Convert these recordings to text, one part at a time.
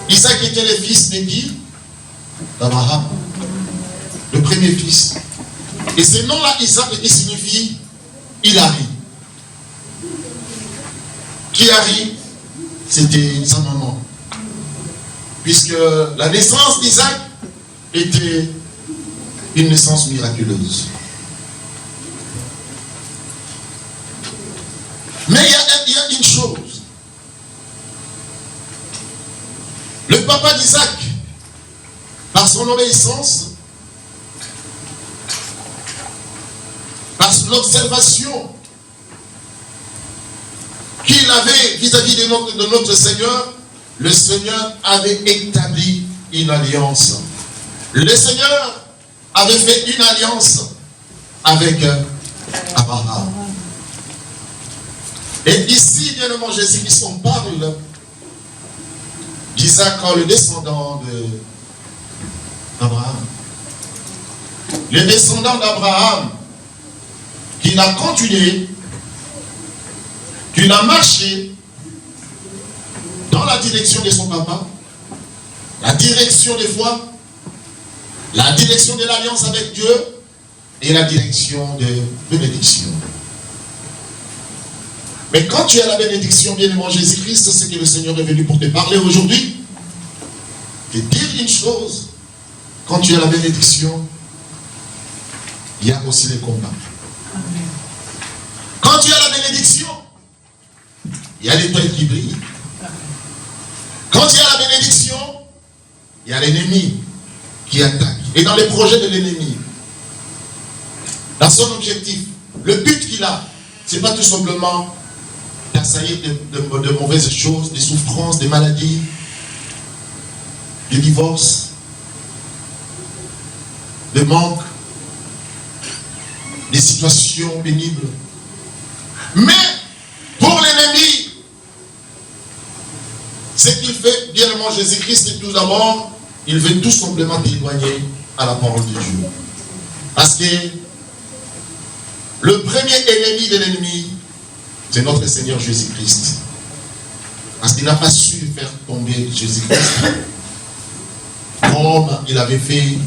Isaac était le fils de qui? D'Abraham. Le premier fils. Et ce nom-là, Isaac, qui signifie Hilari. Qui Hilari? C'était sa maman. Puisque la naissance d'Isaac était une naissance miraculeuse. Mais il y a une chose. Le papa d'Isaac, par son obéissance, par l'observation qu'il avait vis-à-vis de notre Seigneur, le Seigneur avait établi une alliance. Le Seigneur avait fait une alliance avec Abraham. Et ici, bien aimé Jésus-Christ, on parle d'Isaac, le descendant d'Abraham. Le descendant d'Abraham, qui a continué, qui a marché dans la direction de son papa, la direction des foi, la direction de l'alliance avec Dieu et la direction de bénédiction. Mais quand tu as la bénédiction, bien-aimé Jésus-Christ, c'est que le Seigneur est venu pour te parler aujourd'hui. Te dire une chose, quand tu as la bénédiction, il y a aussi les combats. Quand tu as la bénédiction, il y a l'étoile qui brille. Quand il y a la bénédiction, il y a l'ennemi qui attaque. Et dans les projets de l'ennemi, dans son objectif, le but qu'il a, ce n'est pas tout simplement d'assaillir de mauvaises choses, des souffrances, des maladies, des divorces, des manques, des situations pénibles. Mais pour l'ennemi, ce qu'il fait, bien aimé Jésus-Christ, c'est tout d'abord, il veut tout simplement t'éloigner à la parole de Dieu. Parce que le premier ennemi de l'ennemi, c'est notre Seigneur Jésus-Christ. Parce qu'il n'a pas su faire tomber Jésus-Christ. Comme il avait fait,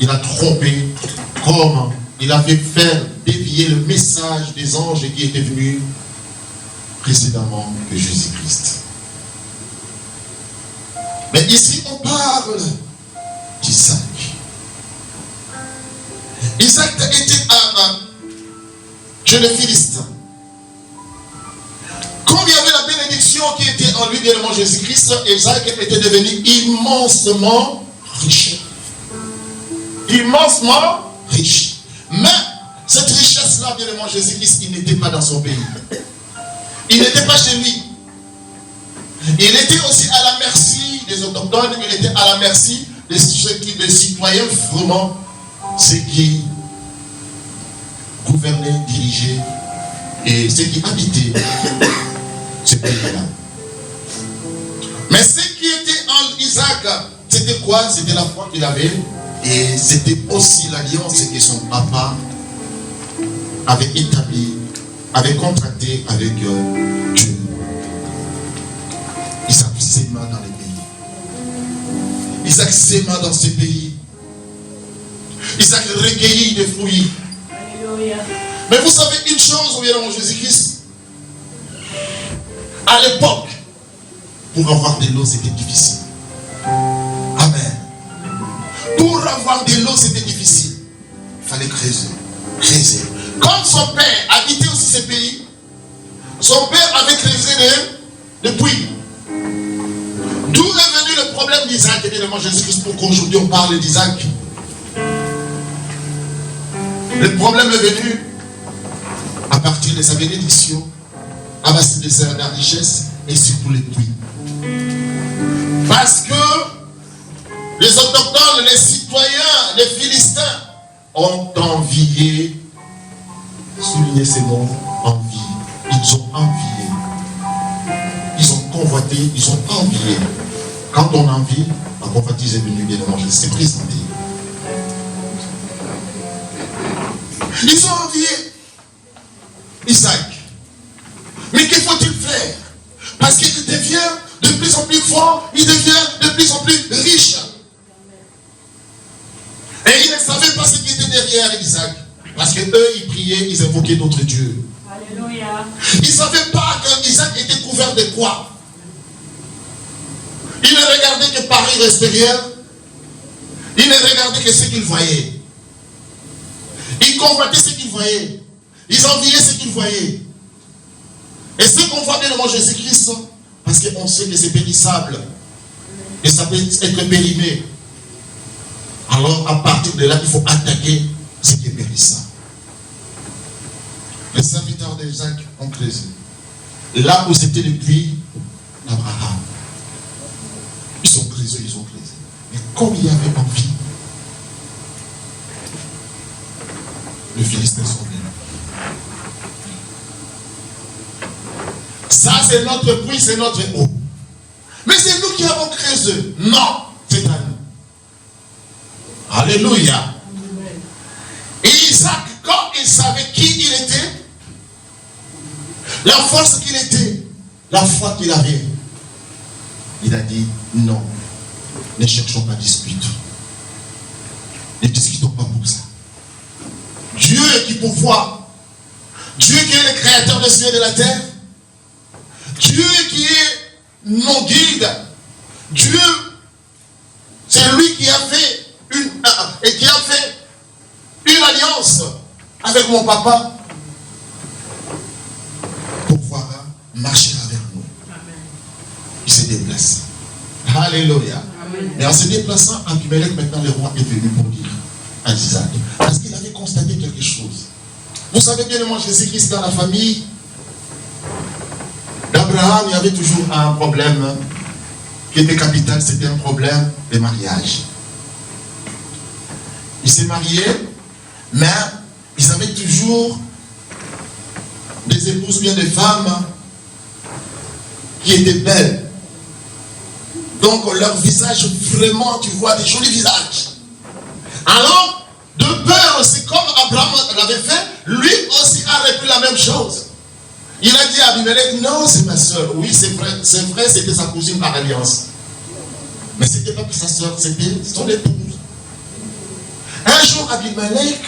il a trompé, comme il avait fait dévier le message des anges qui étaient venus précédemment de Jésus-Christ. Mais ici, on parle d'Isaac. Isaac était un jeune Philistin. Comme il y avait la bénédiction qui était en lui, bien aimé Jésus-Christ, Isaac était devenu immensement riche. Immensement riche. Mais cette richesse-là, bien aimé Jésus-Christ, il n'était pas dans son pays. Il n'était pas chez lui. Il était aussi à la merci des autochtones, il était à la merci des citoyens vraiment, ceux qui gouvernaient, dirigeaient et ceux qui habitaient ce pays-là. Mais ce qui était en Isaac, c'était quoi? C'était la foi qu'il avait et c'était aussi l'alliance que son papa avait établie, avait contracté avec Dieu. Isaac s'aima dans les pays. Isaac s'aima dans ces pays. Isaac recueillit des fruits. Alléluia. Mais vous savez une chose, bien aimé Jésus-Christ, à l'époque, pour avoir de l'eau, c'était difficile. Amen. Pour avoir de l'eau, c'était difficile. Il fallait creuser. Creuser. Comme son père habitait aussi ces pays, son père avait creusé des puits. D'où est venu le problème d'Isaac, et bien aimé Jésus-Christ, pour qu'aujourd'hui on parle d'Isaac. Le problème est venu à partir de sa bénédiction, à partir de sa richesse et surtout les puits. Parce que les autochtones, les citoyens, les Philistins ont envié, souligné ces mots, envie. Ils ont envié. Ils ont convoité, ils ont envié. Quand on envie, la convoitise est venue bien manger, c'est présenté. Ils ont envié Isaac. Mais que faut-il faire? Parce qu'il devient de plus plus en plus fort, il devient de plus en plus riche. Et ils ne savaient pas ce qui était derrière Isaac. Parce que eux, ils priaient, ils invoquaient d'autres dieux. Alléluia. Ils ne savaient pas qu'Isaac était couvert de quoi. Il ne regardait que par l'extérieur. Il ne regardait que ce qu'il voyait. Ils convoitaient ce qu'ils voyaient. Ils enviaient ce qu'ils voyaient. Et ce qu'on voit bien devant Jésus-Christ, parce qu'on sait que c'est périssable. Et ça peut être périmé. Alors, à partir de là, il faut attaquer ce qui est périssable. Les serviteurs d'Isaac ont creusé. Là où c'était le puits d'Abraham. Ils ont creusé. Mais comme il y avait envie, les Philistins sont venus. Ça, c'est notre puits, c'est notre eau. Mais c'est nous qui avons creusé. Non, c'est à nous. Alléluia. Et Isaac, quand il savait qui il était, la force qu'il était, la foi qu'il avait, il a dit non, ne cherchons pas de dispute. Ne discutons pas pour ça. Dieu qui pourvoit, Dieu qui est le créateur des cieux et de la terre, Dieu qui est mon guide, Dieu, c'est lui qui a fait une alliance avec mon papa pour pouvoir marcher avec nous. Amen. Il s'est déplacé. Alléluia. Amen. Et en se déplaçant, Abimelech, maintenant le roi est venu pour dire à Isaac, parce qu'il avait constaté quelque chose. Vous savez bien, moi, Jésus-Christ dans la famille d'Abraham, il y avait toujours un problème qui était capital, c'était un problème de mariage. Ils s'est mariés, mais ils avaient toujours des épouses, bien des femmes qui étaient belles. Donc leur visage, vraiment, tu vois des jolis visages. Alors, de peur, c'est comme Abraham l'avait fait, lui aussi a repris la même chose. Il a dit à Abimelech, non, c'est ma soeur. Oui, c'est vrai, c'était sa cousine par alliance. Mais ce n'était pas sa soeur, c'était son épouse. Un jour, Abimelech,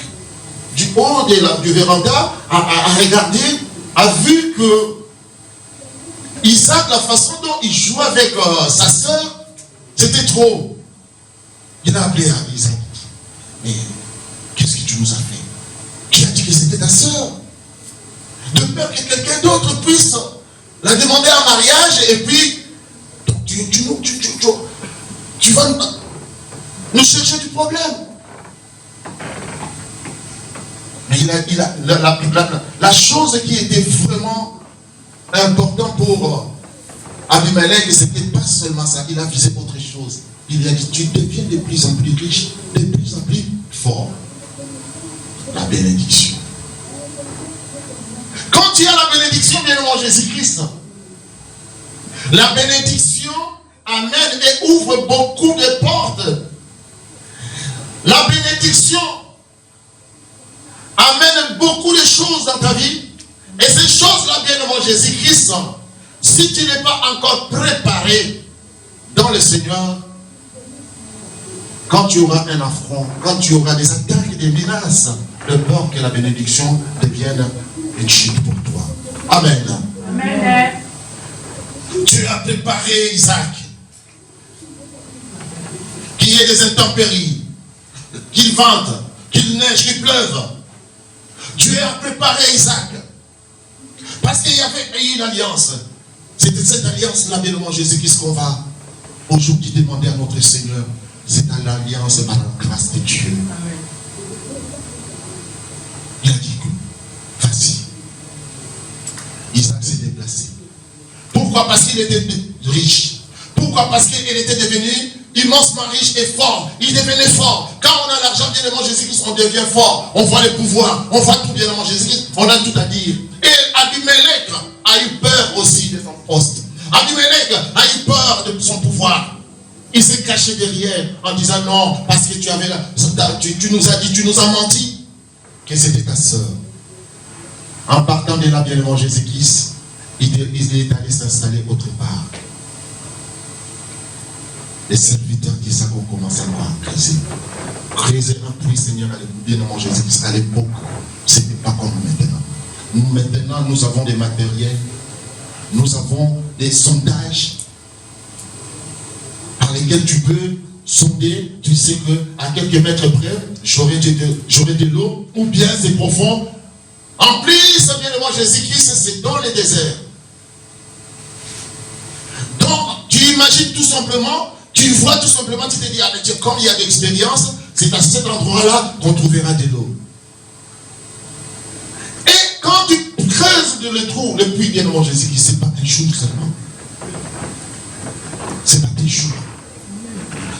du haut du véranda, a regardé, a vu que Isaac, la façon dont il jouait avec sa soeur, c'était trop. Il a appelé à Isaac. Mais qu'est-ce que tu nous as fait? Tu as dit que c'était ta soeur. De peur que quelqu'un d'autre puisse la demander en mariage et puis tu vas nous chercher du problème. Mais la chose qui était vraiment importante pour Abimelech, c'était pas seulement ça, il a visé autre chose. Il a dit, tu deviens de plus en plus riche, de plus en plus fort. La bénédiction. Quand tu as la bénédiction, bien en Jésus-Christ, la bénédiction amène et ouvre beaucoup de portes. La bénédiction amène beaucoup de choses dans ta vie. Et ces choses-là, bien devant Jésus-Christ, si tu n'es pas encore préparé dans le Seigneur, quand tu auras un affront, quand tu auras des attaques et des menaces, de peur que la bénédiction devienne une chute pour toi. Amen. Amen. Tu as préparé Isaac. Qu'il y ait des intempéries, qu'il vente, qu'il neige, qu'il pleuve. Dieu a préparé Isaac. Parce qu'il y avait une alliance. C'était cette alliance-là, bien devant Jésus-Christ, qu'on va aujourd'hui demander à notre Seigneur. C'est à l'alliance par la grâce de Dieu. Amen. Il a dit que, vas-y. Isaac s'est déplacé. Pourquoi? Parce qu'il était riche. Pourquoi? Parce qu'il était devenu immensement riche et fort. Il devenait fort. Quand on a l'argent, bien devant Jésus-Christ, on devient fort. On voit le pouvoir. On voit tout bien devant Jésus-Christ. On a tout à dire. Et Abimelech a eu peur aussi de son poste. Abimelech a eu peur de son pouvoir. Il s'est caché derrière en disant non, parce que tu avais tu nous as dit, tu nous as menti que c'était ta soeur. En partant de là, bien devant Jésus-Christ, il est allé s'installer autre part. Les serviteurs d'Isaac ont commencé encore à creuser. Creuser un puits, Seigneur, bien-aimé Jésus-Christ, à l'époque, ce n'était pas comme maintenant. Maintenant, nous avons des matériels, nous avons des sondages par lesquels tu peux sonder, tu sais qu'à quelques mètres près, j'aurai de l'eau, ou bien c'est profond. En plus, bien-aimé Jésus-Christ, c'est dans les déserts. Donc, tu imagines tout simplement, tu vois tout simplement, tu te dis, ah mais Dieu, comme il y a de l'expérience, c'est à cet endroit-là qu'on trouvera de l'eau. Et quand tu creuses le trou, le puits, bien aimé Jésus-Christ, c'est pas un jour seulement. C'est pas des jours.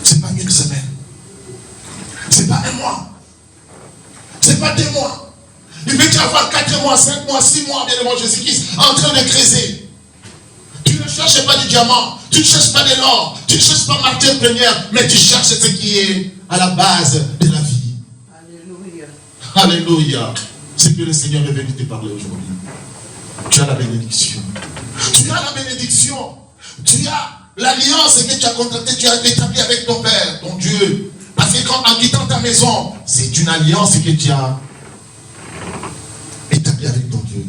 C'est pas une semaine. C'est pas un mois. C'est pas 2 mois. Il peut y avoir 4 mois, 5 mois, 6 mois, bien aimé Jésus-Christ, en train de creuser. Tu ne cherches pas du diamant, tu ne cherches pas de l'or, tu ne cherches pas matière première, mais tu cherches ce qui est à la base de la vie. Alléluia. Alléluia. C'est que le Seigneur est venu te parler aujourd'hui. Tu as la bénédiction. Tu as la bénédiction. Tu as l'alliance que tu as contractée, tu as établie avec ton Père, ton Dieu. Parce que en quittant ta maison, c'est une alliance que tu as établie avec ton Dieu.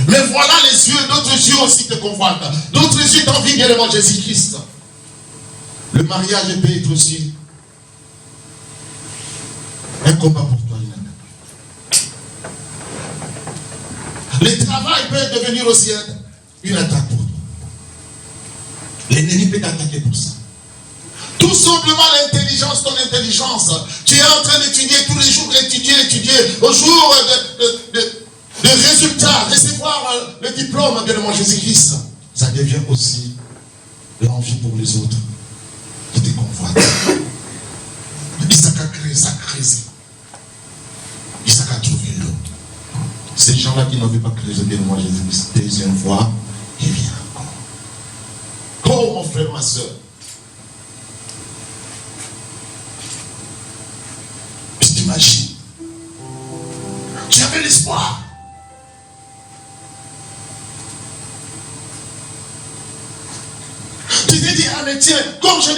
Mais voilà les yeux, d'autres yeux aussi te convoitent. D'autres yeux t'envient bien devant Jésus-Christ. Le mariage peut être aussi un combat pour toi. Le travail peut devenir aussi une attaque pour toi. L'ennemi peut t'attaquer pour ça. Tout simplement l'intelligence, ton intelligence. Tu es en train d'étudier tous les jours, étudier, au jour de résultats, recevoir le diplôme, bien aimé Jésus-Christ. Ça devient aussi l'envie pour les autres qui te convoitent. Isaac a créé, ça a creusé. Isaac a trouvé l'eau. Ces gens-là qui n'avaient pas creusé, bien aimé Jésus-Christ, deuxième fois, il vient encore. Oh mon frère, ma soeur. Tu t'imagines. Tu avais l'espoir. Tu t'es dit, ah mais tiens, comme je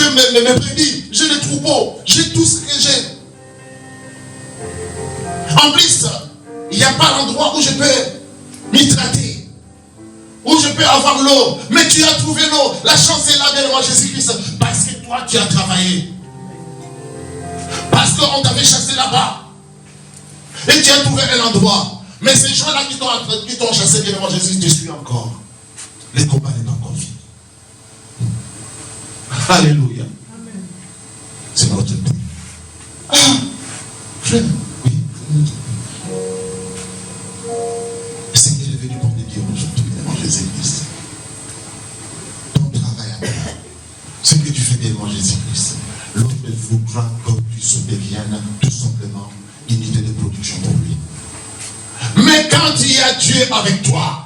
me brebis, j'ai les troupeaux, j'ai tout ce que j'ai. En plus, il n'y a pas d'endroit où je peux m'hydrater, où je peux avoir l'eau. Mais tu as trouvé l'eau. La chance est là, bien aimé Jésus-Christ, parce que toi, tu as travaillé. Parce qu'on t'avait chassé là-bas. Et tu as trouvé un endroit. Mais ces gens-là qui t'ont chassé, bien aimé Jésus, te suivent encore. Le combat n'est pas encore fini. Alléluia. Amen. C'est notre Dieu. Ah, frère, oui. Le Seigneur est venu pour te dire aujourd'hui, bien Jésus-Christ. Ton travail à toi, ce que tu fais bien Jésus-Christ, l'autre voudra que tu deviennes tout simplement unité de production pour lui. Mais quand il y a Dieu avec toi,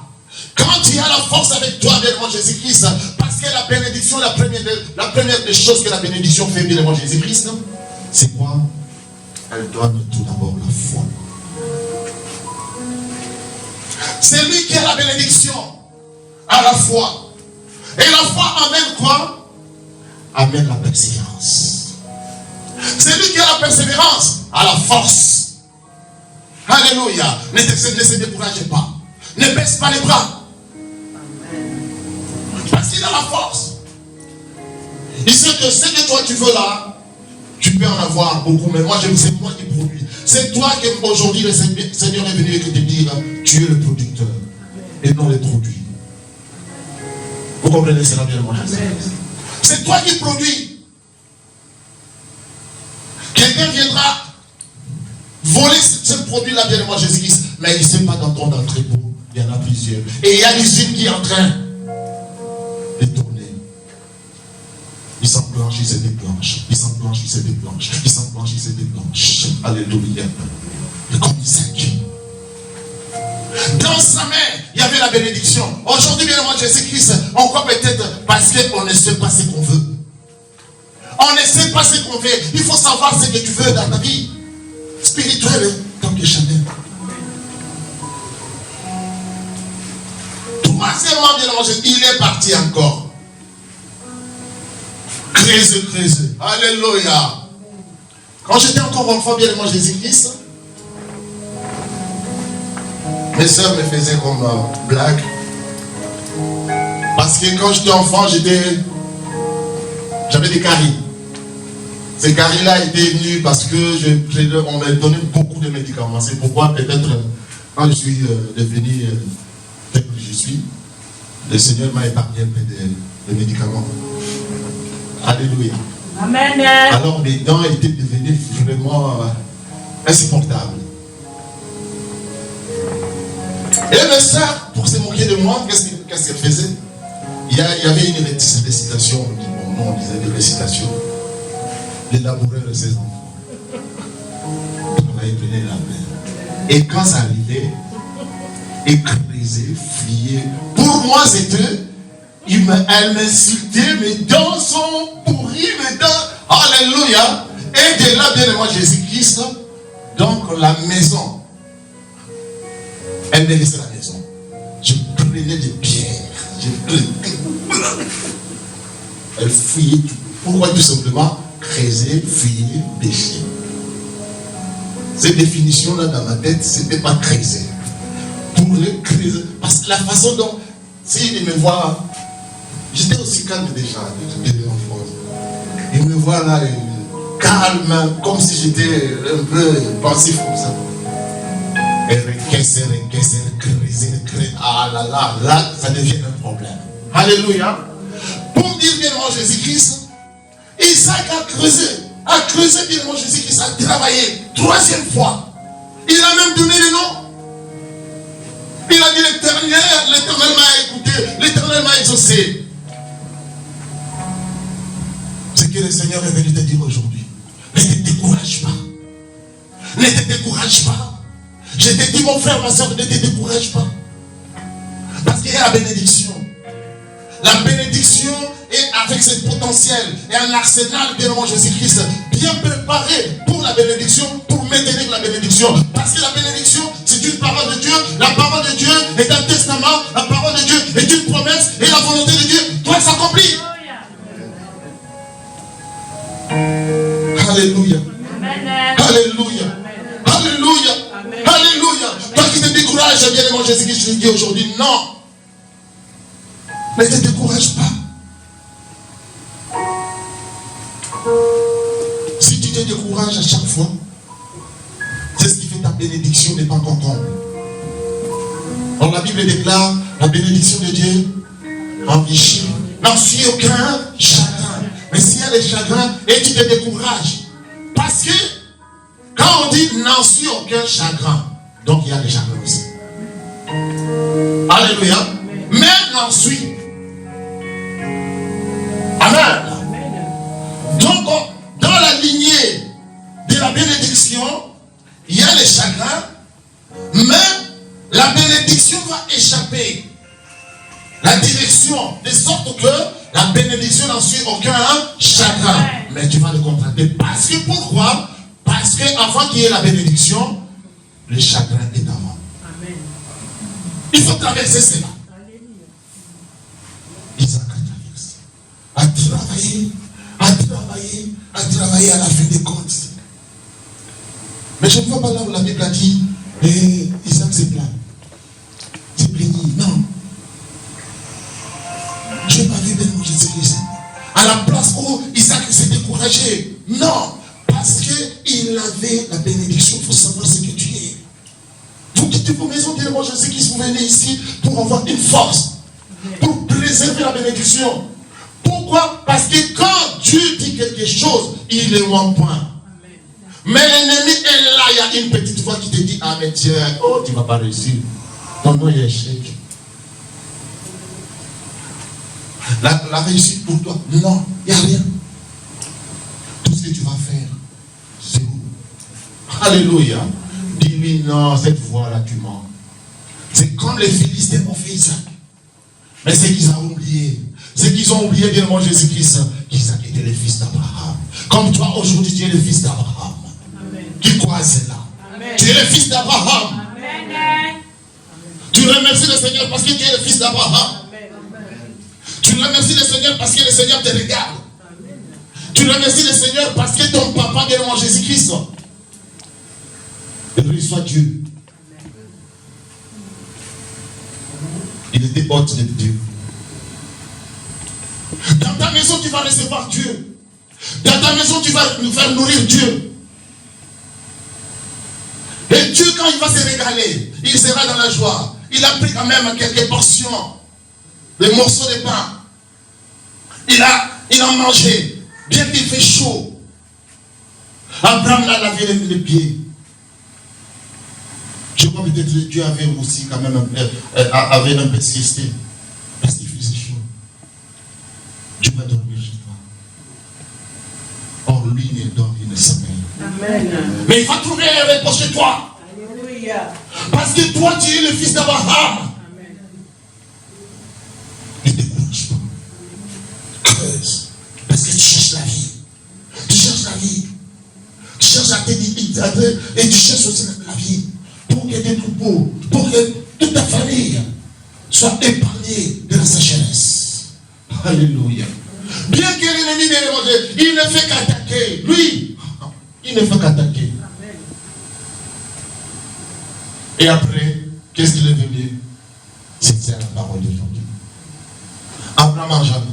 quand il y a la force avec toi, bien Jésus-Christ, parce que la bénédiction, la première des choses que la bénédiction fait, bien Jésus-Christ, c'est quoi? Elle donne tout d'abord la foi. C'est lui qui a la bénédiction à la foi. Et la foi amène quoi? Amène la persévérance. C'est lui qui a la persévérance à la force. Alléluia. Ne se découragez pas. Ne baisse pas les bras. Parce qu'il a la force. Il sait que ce que toi tu veux là, tu peux en avoir beaucoup, mais moi c'est moi qui produis. C'est toi qui aujourd'hui le Seigneur est venu et te dire, tu es le producteur et non le produit. Vous comprenez cela bien, moi? C'est toi qui produis. Quelqu'un viendra voler ce produit-là, bien moi Jésus-Christ, mais il ne sait pas dans ton entrepôt, il y en a plusieurs. Et il y a l'usine qui est en train de tourner. Il s'enclenche, il se déclenche. Il s'enclenche, il se déclenche. Il s'enclenche, il se déclenche. Alléluia. Et comme Isaac. Dans sa main, il y avait la bénédiction. Aujourd'hui, bien moi Jésus-Christ, on croit peut-être parce qu'on ne sait pas ce qu'on veut. On ne sait pas ce qu'on veut. Il faut savoir ce que tu veux dans ta vie. Spirituelle, tant que jamais. Troisièmement, bien moi Jésus, il est parti encore. Creuser. Alléluia. Quand j'étais encore enfant, bien aimé Jésus-Christ, mes soeurs me faisaient comme blague. Parce que quand j'étais enfant, j'avais des caries. Ces caries-là étaient venues parce que on m'a donné beaucoup de médicaments. C'est pourquoi peut-être quand je suis devenu tel que je suis, le Seigneur m'a épargné un peu de médicaments. Alléluia. Amen. Alors mes dents étaient devenues vraiment insupportables. Et mes soeurs, pour se moquer de moi, qu'est-ce qu'elles faisaient? Il y avait une récitation, on disait des récitations. Les laboureurs de ses enfants. Travailler, prenez la main. Et quand ça arrivait, écraser, flier. Pour moi, c'était, elle m'insultait, mes dents sont pourries, mes dents. Alléluia. Et de là, bien aimé Jésus-Christ, donc la maison. Elle me laissait la maison. Je prenais des pierres. Elle fouillait tout. Pourquoi tout simplement? Creuser, fouiller, pécher. Cette définition-là dans ma tête, c'était pas creuser. Pour le creuser. Parce que la façon dont, s'il me voit, j'étais aussi calme déjà, j'étais enfant. Il me voit là, calme, comme si j'étais un peu pensif comme ça. Et creuser. Ah là, ça devient un problème. Alléluia. Pour dire bien moi Jésus-Christ, Isaac a creusé bien moi Jésus-Christ, a travaillé 3e fois. Il a même donné le nom. Il a dit l'Éternel m'a écouté, l'Éternel m'a exaucé. Ce que le Seigneur est venu te dire aujourd'hui. Ne te décourage pas. Ne te décourage pas. Je te dis mon frère, ma soeur, ne te décourage pas. Parce qu'il y a la bénédiction. La bénédiction est avec ses potentiels et un arsenal bien aimé Jésus-Christ bien préparé pour la bénédiction, pour maintenir la bénédiction. Parce que la bénédiction, c'est une parole de Dieu. La parole de Dieu est un testament. La parole de Dieu est une promesse. Et la volonté de Dieu doit s'accomplir. Alléluia. Alléluia. Alléluia. Alléluia. Toi qui te décourages, bien aimé Jésus-Christ, je te dis aujourd'hui, non. Ne te décourage pas. Si tu te décourages à chaque fois, c'est ce qui fait ta bénédiction n'est pas encore comble. Alors la Bible déclare la bénédiction de Dieu enrichit. N'en suis aucun chagrin. Mais s'il y a des chagrins et tu te décourages, parce que quand on dit n'en suis aucun chagrin, donc il y a des chagrins aussi. Alléluia. Mais n'en suis. Amen. Donc, dans la lignée de la bénédiction, il y a les chagrins, mais la bénédiction va échapper la direction, de sorte que la bénédiction n'en suit aucun chagrin. Mais tu vas le contracter. Parce que pourquoi? Parce qu'avant qu'il y ait la bénédiction, le chagrin est avant. Amen. Il faut traverser cela. Isaac a travaillé à la fin des comptes. Mais je ne vois pas là où la Bible a dit Isaac s'est plaint. C'est plaigné. Non. Je n'ai pas vu bien mon Jésus-Christ. À la place où Isaac s'est découragé. Non. Parce qu'il avait la bénédiction. Il faut savoir ce que tu es. Vous quittez vos maisons, bien moi Jésus-Christ, vous venez ici pour avoir une force. Pour préserver la bénédiction. Pourquoi? Parce que quand Dieu dit quelque chose, il ne ment point. Mais l'ennemi est là, il y a une petite voix qui te dit, ah mais tiens, oh tu ne vas pas réussir. Ton nom est échec. La réussite pour toi, non, il n'y a rien. Tout ce que tu vas faire, c'est où? Alléluia. Dis-lui, non, cette voix-là, tu mens. C'est comme les Philistins ont fait Isaac. Mais c'est qu'ils ont oublié. C'est qu'ils ont oublié bien moi Jésus-Christ, qu'Isaac était le fils d'Abraham. Comme toi aujourd'hui, tu es le fils d'Abraham. Qui croit à cela? Amen. Tu es le fils d'Abraham. Tu remercies le Seigneur parce que tu es le fils d'Abraham. Tu remercies le Seigneur parce que le Seigneur te regarde. Tu remercies le Seigneur parce que ton papa, bien aimé Jésus-Christ, il reçoit Dieu. Il était hôte de Dieu. Dans ta maison, tu vas recevoir Dieu. Dans ta maison, tu vas nous faire nourrir Dieu. Et Dieu, quand il va se régaler, il sera dans la joie. Il a pris quand même quelques portions, des morceaux de pain. Il a mangé, bien qu'il fait chaud. Abraham l'a lavé les pieds. Je crois peut-être que Dieu avait aussi quand même avait un peu siesté. Parce qu'il faisait chaud. Dieu va dormir chez toi. Or, lui, il dort, il ne sommeille. Amen. Mais il va trouver un repos chez toi. Alléluia. Parce que toi, tu es le fils d'Abraham. Ne décourage pas. Creuse. Parce que tu cherches la vie. Tu cherches la vie. Tu cherches à t'éditer et tu cherches aussi la vie. Pour que tes troupeaux, pour que toute ta famille soit épargnée de la sécheresse. Alléluia. Bien que l'ennemi n'ait mangé, il ne fait qu'attaquer. Lui, il ne fait qu'attaquer. Et après, qu'est-ce qu'il est venu? C'est la parole de Dieu. Abraham en jamais.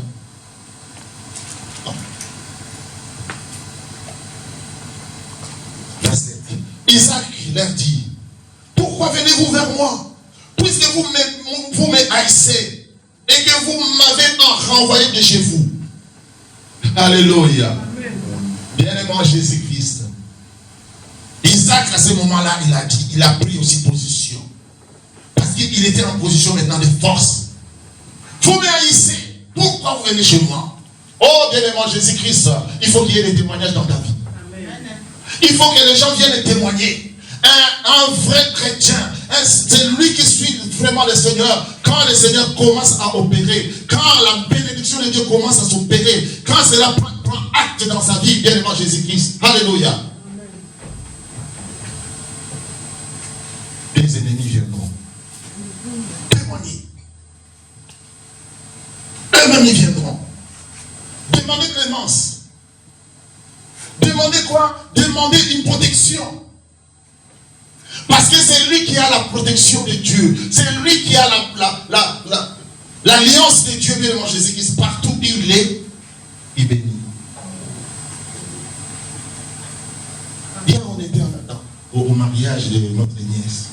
Isaac leur dit, pourquoi venez-vous vers moi? Puisque vous me haïssez et que vous m'avez renvoyé de chez vous. Alléluia. Bien-aimé Jésus-Christ. Isaac, à ce moment-là, il a pris aussi position. Parce qu'il était en position maintenant de force. Vous me haïssez. Pourquoi vous venez chez moi? Oh, bien-aimé Jésus-Christ, il faut qu'il y ait des témoignages dans ta vie. Il faut que les gens viennent témoigner. Un vrai chrétien, c'est lui qui suit vraiment le Seigneur. Quand le Seigneur commence à opérer, quand la bénédiction de Dieu commence à s'opérer, quand cela prend acte dans sa vie, bien aimé Jésus-Christ. Alléluia. Les ennemis viendront témoigner. Eux-mêmes ils viendront. Demandez clémence. Demandez quoi? Demandez une protection. Parce que c'est lui qui a la protection de Dieu. C'est lui qui a l'alliance de Dieu, bien aimé Jésus-Christ. Partout où il est, il bénit. Hier, on était au mariage de notre nièce.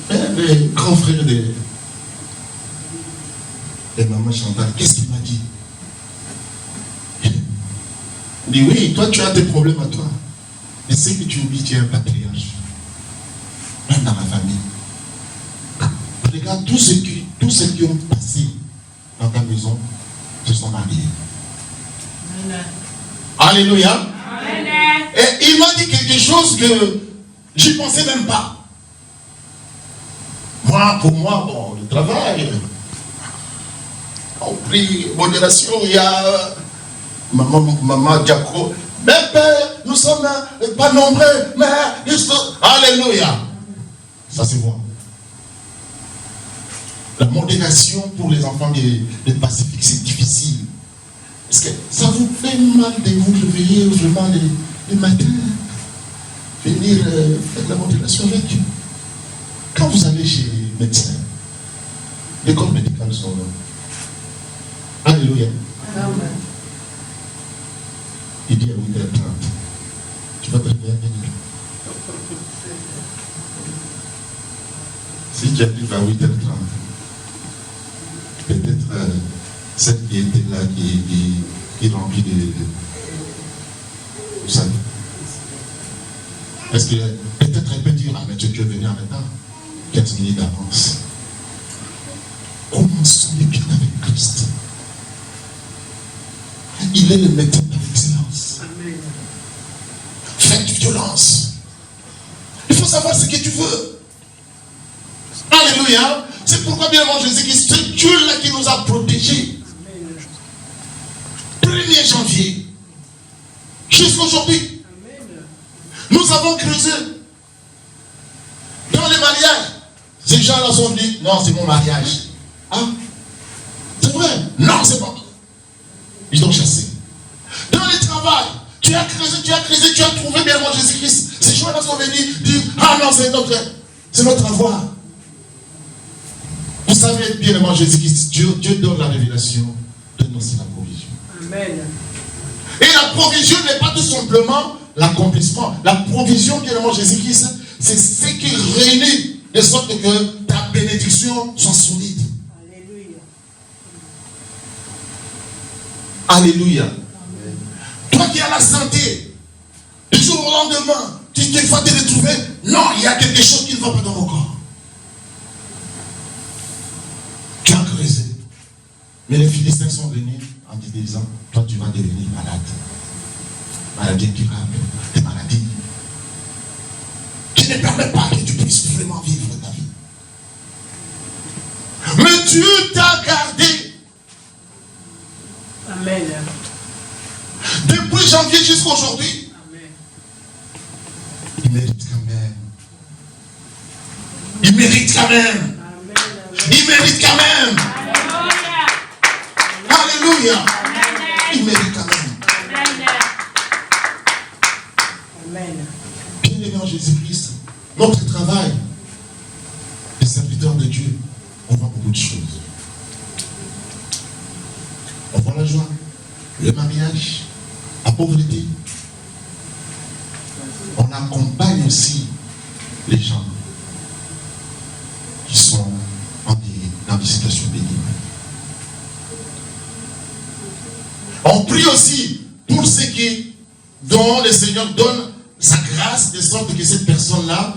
Le grand frère de maman Chantal, qu'est-ce qu'il m'a dit? Il dit, oui, toi tu as des problèmes à toi. Mais c'est que tu oublies, tu es un patriarche. Même dans la famille. Regarde, tous ceux qui ont passé dans ta maison se sont mariés. Amen. Alléluia. Amen. Et il m'a dit quelque chose que j'y pensais même pas. Moi, pour moi, bon, le travail, on prie, modération, il y a maman Diacro. Mais père, nous sommes pas nombreux, mais alléluia. Ça c'est bon. La modération pour les enfants de Pacifique, c'est difficile. Est-ce que ça vous fait mal de vous réveiller vraiment le matin, venir faire la modération avec Dieu? Quand vous allez chez le médecin, les corps médicaux sont là. Alléluia. Amen. Il dit à 8h30, tu vas très bien venir. Si tu arrives à 8h30, peut-être celle qui était là, qui remplit de... Vous savez. Parce que peut-être elle peut dire, ah mais tu es venu en retard. 15 minutes d'avance. Commençons bien avec Christ. Il est le maître de l'excellence. Faites violence. Il faut savoir ce que tu veux. Alléluia. C'est pourquoi bien avant Jésus-Christ, c'est Dieu là qui nous a protégés. 1er janvier jusqu'aujourd'hui. Nous avons creusé dans les mariages. Ces gens-là sont venus. Non, c'est mon mariage. Ah, c'est vrai. Non, c'est pas. Ils ont chassé. tu as trouvé bien mon Jésus-Christ. Ces gens-là sont venus dire, ah non, c'est notre avoir. Vous savez bien mon Jésus-Christ, Dieu donne la révélation, donne aussi la provision. Amen. Et la provision n'est pas tout simplement l'accomplissement. La provision, bien mon Jésus-Christ, c'est ce qui réunit de sorte que ta bénédiction soit solide. Alléluia. Amen. Toi qui as la santé, du jour au lendemain, tu vas te retrouver, non, il y a quelque chose qui ne va pas dans mon corps. Tu as creusé. Mais les Philistins sont venus en te disant, toi tu vas devenir malade. Maladie incurable, des maladies qui ne permettent pas que tu puisses vraiment vivre ta vie. Mais Dieu t'a gardé. Amen. Depuis janvier jusqu'à aujourd'hui. Il mérite quand même. Il mérite quand même. Il mérite quand même. Alléluia. Il mérite quand même. Bien-aimé en Jésus-Christ, notre travail de serviteur de Dieu, on voit beaucoup de choses. On voit la joie, le mariage, la pauvreté. On accompagne aussi les gens qui sont dans des situations pénibles. On prie aussi pour ceux qui, dont le Seigneur donne sa grâce, de sorte que cette personne-là